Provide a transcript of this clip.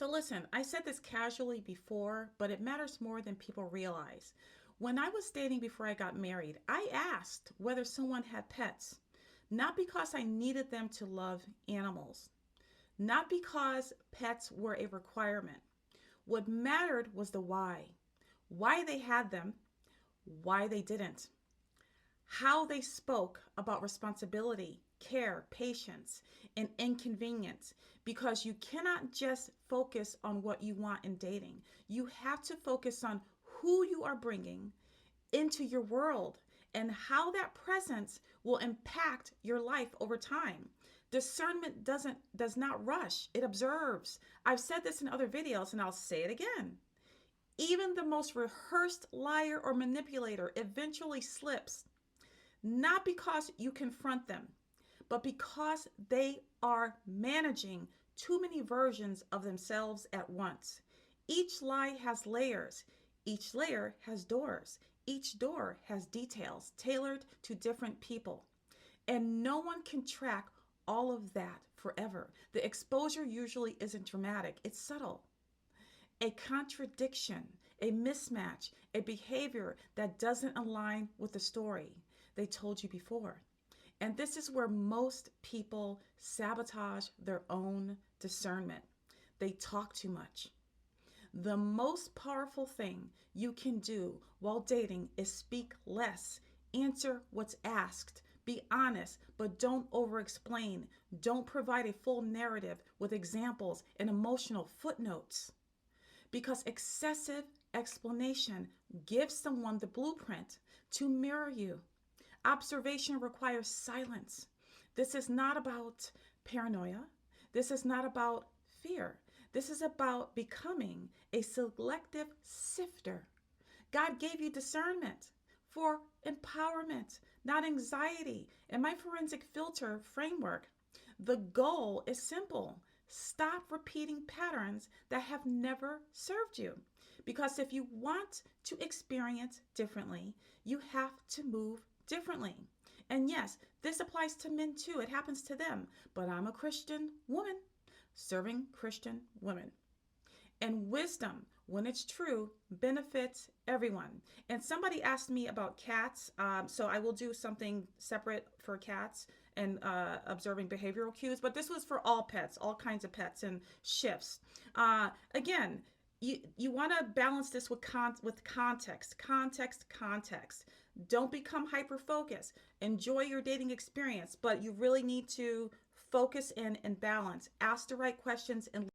So listen, I said this casually before, but it matters more than people realize. When I was dating before I got married, I asked whether someone had pets, not because I needed them to love animals, not because pets were a requirement. What mattered was the why they had them, why they didn't, how they spoke about responsibility, care, patience, and inconvenience. Because you cannot just focus on what you want in dating, you have to focus on who you are bringing into your world and how that presence will impact your life over time. Discernment does not rush, it observes. I've said this in other videos and I'll say it again. Even the most rehearsed liar or manipulator eventually slips, not because you confront them, but because they are managing too many versions of themselves at once. Each lie has layers, each layer has doors, each door has details tailored to different people. And no one can track all of that forever. The exposure usually isn't dramatic, it's subtle. A contradiction, a mismatch, a behavior that doesn't align with the story they told you before. And this is where most people sabotage their own discernment. They talk too much. The most powerful thing you can do while dating is speak less, answer what's asked, be honest, but don't over explain. Don't provide a full narrative with examples and emotional footnotes, because excessive explanation gives someone the blueprint to mirror you. Observation requires silence. This is not about paranoia. This is not about fear. This is about becoming a selective sifter. God gave you discernment for empowerment, not anxiety. In my forensic filter framework, the goal is simple. Stop repeating patterns that have never served you. Because if you want to experience differently, you have to move differently. And yes, this applies to men too. It happens to them. But I'm a Christian woman serving Christian women. And wisdom, when it's true, benefits everyone. And somebody asked me about cats. So I will do something separate for cats and observing behavioral cues. But this was for all pets, all kinds of pets and shifts. Again, you want to balance this with context. Don't become hyper focused. Enjoy your dating experience, but you really need to focus in and balance. Ask the right questions and